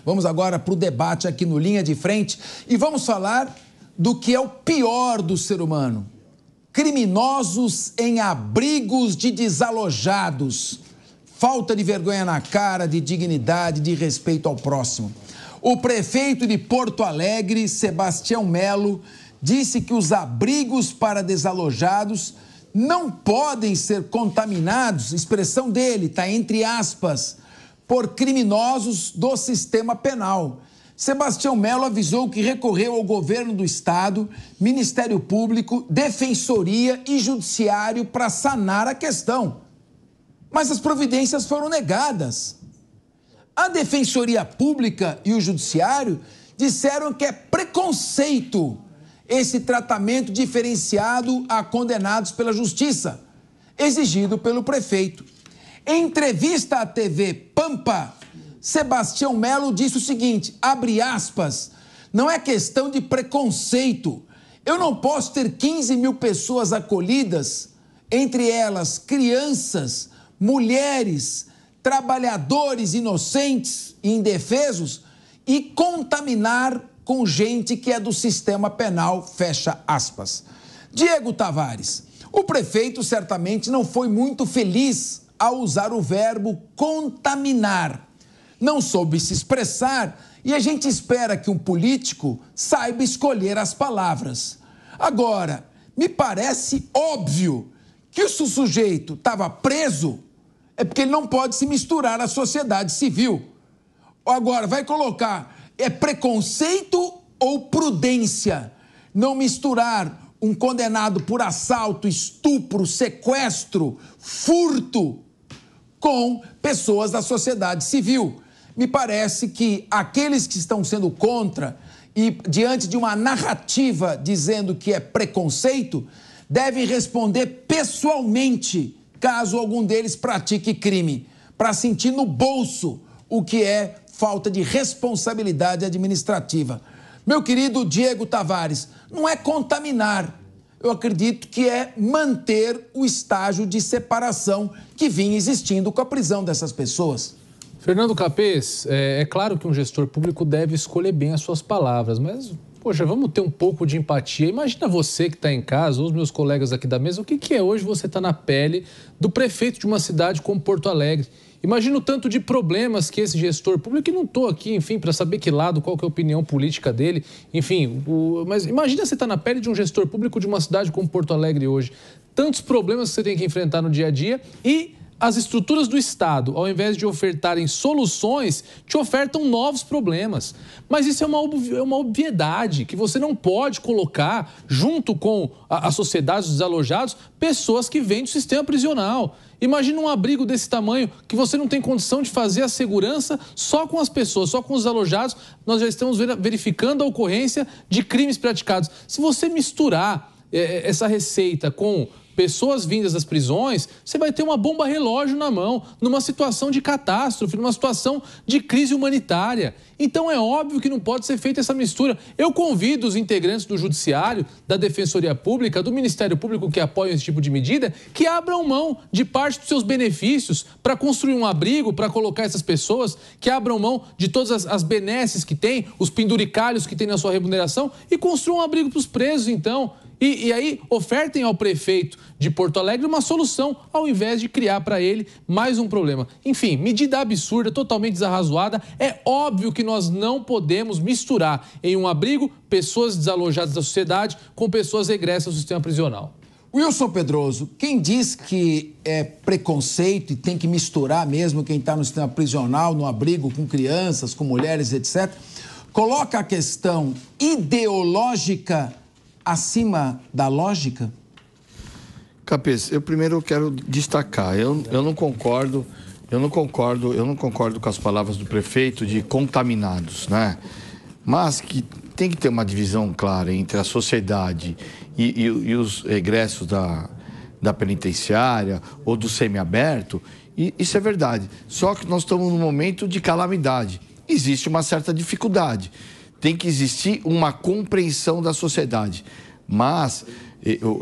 Vamos agora para o debate aqui no Linha de Frente e vamos falar do que é o pior do ser humano. Criminosos em abrigos de desalojados. Falta de vergonha na cara, de dignidade, de respeito ao próximo. O prefeito de Porto Alegre, Sebastião Melo, disse que os abrigos para desalojados não podem ser contaminados, expressão dele, está entre aspas, por criminosos do sistema penal. Sebastião Melo avisou que recorreu ao governo do estado, Ministério Público, Defensoria e Judiciário para sanar a questão. Mas as providências foram negadas. A Defensoria Pública e o Judiciário disseram que é preconceito esse tratamento diferenciado a condenados pela Justiça, exigido pelo prefeito. Em entrevista à TV Pampa, Sebastião Melo disse o seguinte, abre aspas, não é questão de preconceito. Eu não posso ter 15 mil pessoas acolhidas, entre elas crianças, mulheres, trabalhadores inocentes e indefesos, e contaminar com gente que é do sistema penal, fecha aspas. Diego Tavares, o prefeito certamente não foi muito feliz ao usar o verbo contaminar. Não soube se expressar e a gente espera que um político saiba escolher as palavras. Agora, me parece óbvio que se o sujeito estava preso, é porque ele não pode se misturar à sociedade civil. Agora, vai colocar, é preconceito ou prudência? Não misturar um condenado por assalto, estupro, sequestro, furto, com pessoas da sociedade civil. Me parece que aqueles que estão sendo contra e diante de uma narrativa dizendo que é preconceito, devem responder pessoalmente, caso algum deles pratique crime, para sentir no bolso o que é falta de responsabilidade administrativa. Meu querido Diego Tavares, não é contaminar. Eu acredito que é manter o estágio de separação que vinha existindo com a prisão dessas pessoas. Fernando Capês, é claro que um gestor público deve escolher bem as suas palavras, mas, poxa, vamos ter um pouco de empatia. Imagina você que está em casa, ou os meus colegas aqui da mesa, o que é hoje você estar na pele do prefeito de uma cidade como Porto Alegre. Imagina o tanto de problemas que esse gestor público, e não estou aqui, enfim, para saber que lado, qual que é a opinião política dele, enfim, mas imagina você estar na pele de um gestor público de uma cidade como Porto Alegre hoje. Tantos problemas que você tem que enfrentar no dia a dia e as estruturas do Estado, ao invés de ofertarem soluções, te ofertam novos problemas. Mas isso é uma obviedade, que você não pode colocar, junto com a sociedade dos desalojados, pessoas que vêm do sistema prisional. Imagina um abrigo desse tamanho, que você não tem condição de fazer a segurança só com as pessoas, só com os desalojados. Nós já estamos verificando a ocorrência de crimes praticados. Se você misturar essa receita com pessoas vindas das prisões, você vai ter uma bomba relógio na mão, numa situação de catástrofe, numa situação de crise humanitária. Então é óbvio que não pode ser feita essa mistura. Eu convido os integrantes do Judiciário, da Defensoria Pública, do Ministério Público que apoiam esse tipo de medida, que abram mão de parte dos seus benefícios para construir um abrigo, para colocar essas pessoas, que abram mão de todas as benesses que tem, os penduricalhos que tem na sua remuneração e construam um abrigo para os presos, então. E aí ofertem ao prefeito de Porto Alegre uma solução, ao invés de criar para ele mais um problema. Enfim, medida absurda, totalmente desarrazoada. É óbvio que nós não podemos misturar em um abrigo pessoas desalojadas da sociedade com pessoas regressas ao sistema prisional. Wilson Pedroso, quem diz que é preconceito e tem que misturar mesmo quem está no sistema prisional, no abrigo, com crianças, com mulheres, etc., coloca a questão ideológica acima da lógica? Capês, eu primeiro quero destacar, eu não concordo com as palavras do prefeito de contaminados, né? Mas que tem que ter uma divisão clara entre a sociedade e os egressos da penitenciária ou do semiaberto, e isso é verdade. Só que nós estamos num momento de calamidade. Existe uma certa dificuldade. Tem que existir uma compreensão da sociedade. Mas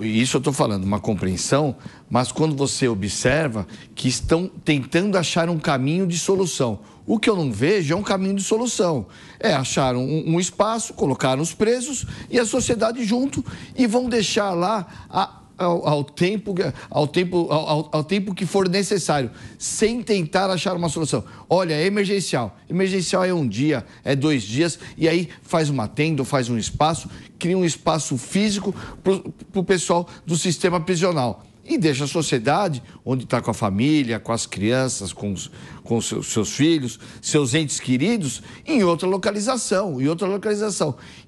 isso eu estou falando, uma compreensão, mas quando você observa que estão tentando achar um caminho de solução. O que eu não vejo é um caminho de solução. Acharam um espaço, colocaram os presos e a sociedade junto e vão deixar lá ao tempo que for necessário, sem tentar achar uma solução. Olha, é emergencial. Emergencial é um dia, é 2 dias, e aí faz uma tenda, faz um espaço, cria um espaço físico para o pessoal do sistema prisional. E deixa a sociedade, onde está com a família, com as crianças, com seus filhos, seus entes queridos, em outra localização,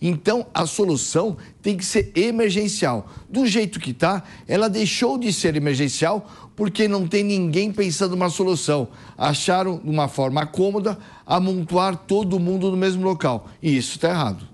Então, a solução tem que ser emergencial. Do jeito que está, ela deixou de ser emergencial porque não tem ninguém pensando uma solução. Acharam, de uma forma cômoda, amontoar todo mundo no mesmo local. E isso está errado.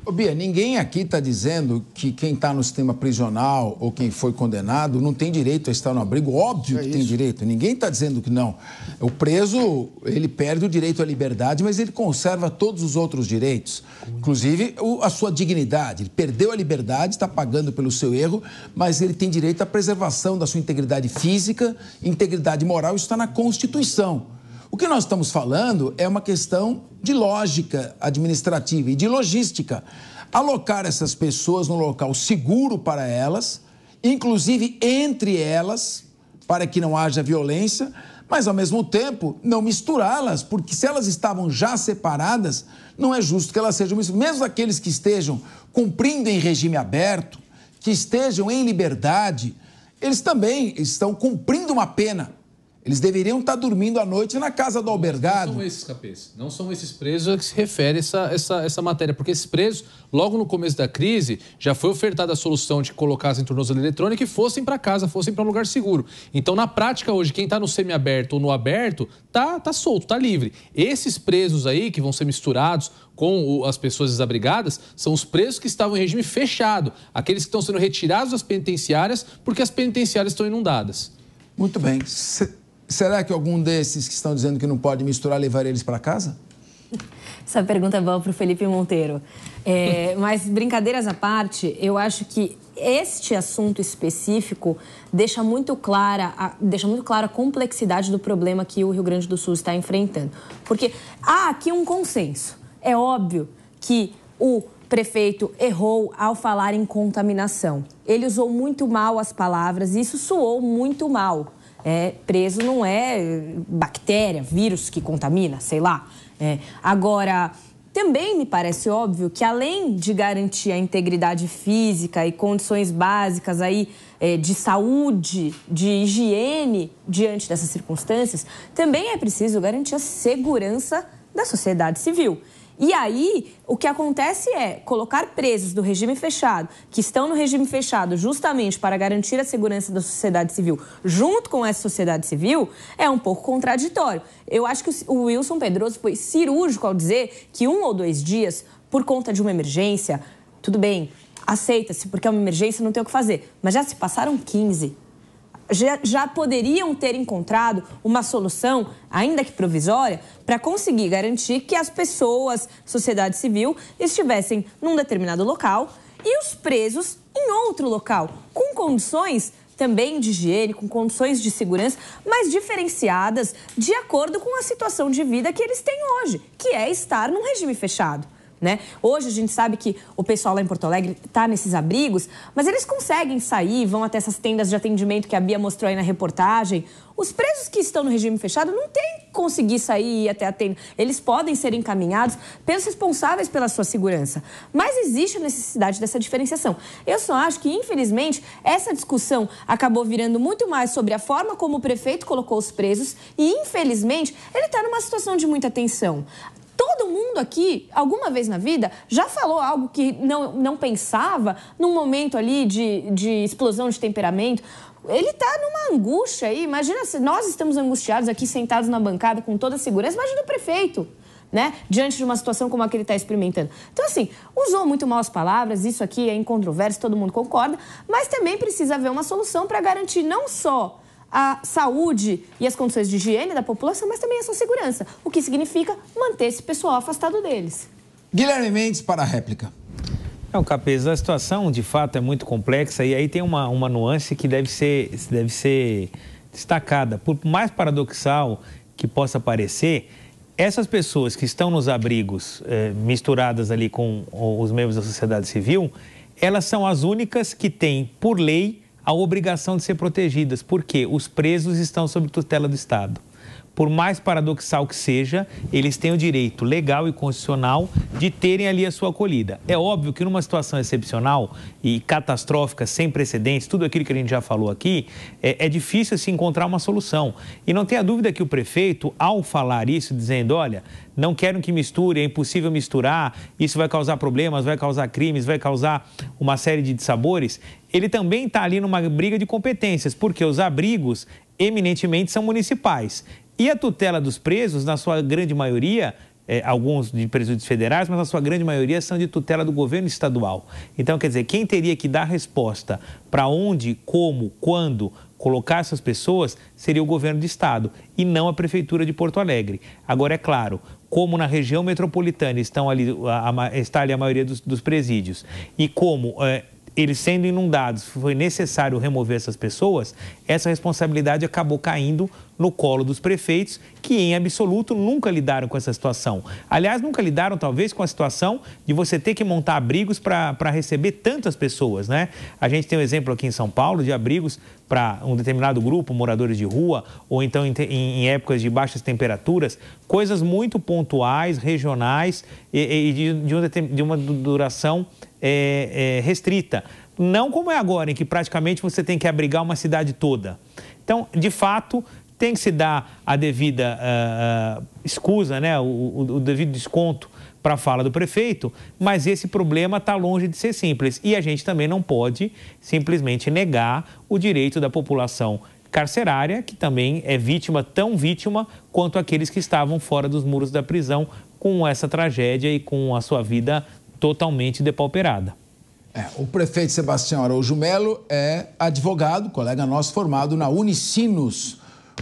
Ô Bia, ninguém aqui está dizendo que quem está no sistema prisional ou quem foi condenado não tem direito a estar no abrigo. Óbvio que tem direito. Ninguém está dizendo que não. O preso, ele perde o direito à liberdade, mas ele conserva todos os outros direitos. Inclusive a sua dignidade. Ele perdeu a liberdade, está pagando pelo seu erro, mas ele tem direito à preservação da sua integridade física, integridade moral. Isso está na Constituição. O que nós estamos falando é uma questão de lógica administrativa e de logística. Alocar essas pessoas num local seguro para elas, inclusive entre elas, para que não haja violência, mas ao mesmo tempo não misturá-las, porque se elas estavam já separadas, não é justo que elas sejam misturadas. Mesmo aqueles que estejam cumprindo em regime aberto, que estejam em liberdade, eles também estão cumprindo uma pena. Eles deveriam estar dormindo à noite na casa do albergado. Não são esses, Capês. Não são esses presos a que se refere essa matéria. Porque esses presos, logo no começo da crise, já foi ofertada a solução de colocassem tornozeleira eletrônica e fossem para casa, fossem para um lugar seguro. Então, na prática hoje, quem está no semiaberto ou no aberto, tá solto, tá livre. Esses presos aí, que vão ser misturados com as pessoas desabrigadas, são os presos que estavam em regime fechado. Aqueles que estão sendo retirados das penitenciárias porque as penitenciárias estão inundadas. Muito bem. Será que algum desses que estão dizendo que não pode misturar levar eles para casa? Essa pergunta é boa para o Felipe Monteiro. Mas, brincadeiras à parte, eu acho que este assunto específico deixa muito clara a complexidade do problema que o Rio Grande do Sul está enfrentando. Porque há aqui um consenso. É óbvio que o prefeito errou ao falar em contaminação. Ele usou muito mal as palavras e isso soou muito mal. Preso não é bactéria, vírus que contamina, sei lá. Agora, também me parece óbvio que além de garantir a integridade física e condições básicas aí, de saúde, de higiene diante dessas circunstâncias, também é preciso garantir a segurança da sociedade civil. E aí, o que acontece é colocar presos do regime fechado, que estão no regime fechado justamente para garantir a segurança da sociedade civil, junto com essa sociedade civil, é um pouco contraditório. Eu acho que o Wilson Pedroso foi cirúrgico ao dizer que 1 ou 2 dias, por conta de uma emergência, tudo bem, aceita-se, porque é uma emergência, não tem o que fazer. Mas já se passaram 15. Já poderiam ter encontrado uma solução, ainda que provisória, para conseguir garantir que as pessoas, sociedade civil, estivessem num determinado local e os presos em outro local, com condições também de higiene, com condições de segurança, mas diferenciadas de acordo com a situação de vida que eles têm hoje, que é estar num regime fechado. Hoje a gente sabe que o pessoal lá em Porto Alegre está nesses abrigos, mas eles conseguem sair, vão até essas tendas de atendimento que a Bia mostrou aí na reportagem. Os presos que estão no regime fechado não têm que conseguir sair e ir até a tenda. Eles podem ser encaminhados pelos responsáveis pela sua segurança. Mas existe a necessidade dessa diferenciação. Eu só acho que, infelizmente, essa discussão acabou virando muito mais sobre a forma como o prefeito colocou os presos e, infelizmente, ele está numa situação de muita tensão. Todo mundo aqui, alguma vez na vida, já falou algo que não pensava num momento ali de explosão de temperamento. Ele está numa angústia aí. Imagina se nós estamos angustiados aqui, sentados na bancada com toda a segurança. Imagina o prefeito, diante de uma situação como a que ele está experimentando. Então, assim, usou muito mal as palavras, isso aqui é incontroverso, todo mundo concorda, mas também precisa haver uma solução para garantir não só a saúde e as condições de higiene da população, mas também a sua segurança, o que significa manter esse pessoal afastado deles. Guilherme Mendes para a réplica. Capês, a situação de fato é muito complexa e aí tem uma nuance que deve ser destacada. Por mais paradoxal que possa parecer, essas pessoas que estão nos abrigos misturadas ali com os membros da sociedade civil, elas são as únicas que têm, por lei, a obrigação de ser protegidas, porque os presos estão sob tutela do Estado. Por mais paradoxal que seja, eles têm o direito legal e constitucional de terem ali a sua acolhida. É óbvio que numa situação excepcional e catastrófica, sem precedentes, tudo aquilo que a gente já falou aqui, é difícil se encontrar uma solução. E não tenha dúvida que o prefeito, ao falar isso, dizendo, olha, não quero que misture, é impossível misturar, isso vai causar problemas, vai causar crimes, vai causar uma série de dissabores, ele também está ali numa briga de competências, porque os abrigos eminentemente são municipais. E a tutela dos presos, na sua grande maioria, alguns de presídios federais, mas na sua grande maioria são de tutela do governo estadual. Então, quer dizer, quem teria que dar resposta para onde, como, quando colocar essas pessoas seria o governo do estado e não a prefeitura de Porto Alegre. Agora, é claro, como na região metropolitana está ali a maioria dos presídios e como eles sendo inundados, foi necessário remover essas pessoas, essa responsabilidade acabou caindo no colo dos prefeitos, que em absoluto nunca lidaram com essa situação. Aliás, nunca lidaram talvez com a situação de você ter que montar abrigos para receber tantas pessoas, né? A gente tem um exemplo aqui em São Paulo de abrigos para um determinado grupo, moradores de rua, ou então em épocas de baixas temperaturas, coisas muito pontuais, regionais e de uma duração restrita. Não como é agora, em que praticamente você tem que abrigar uma cidade toda. Então, de fato, tem que se dar a devida escusa, né? o devido desconto para a fala do prefeito, mas esse problema está longe de ser simples. E a gente também não pode simplesmente negar o direito da população carcerária, que também é tão vítima quanto aqueles que estavam fora dos muros da prisão com essa tragédia e com a sua vida totalmente depauperada. O prefeito Sebastião Araújo Melo é advogado, colega nosso formado na Unicinos,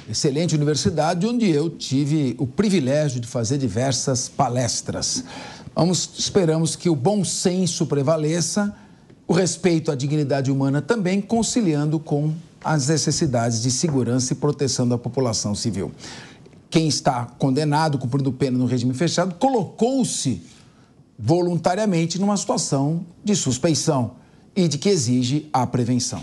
excelente universidade, onde eu tive o privilégio de fazer diversas palestras. Esperamos que o bom senso prevaleça, o respeito à dignidade humana também, conciliando com as necessidades de segurança e proteção da população civil. Quem está condenado, cumprindo pena no regime fechado, colocou-se voluntariamente numa situação de suspeição e de que exige a prevenção.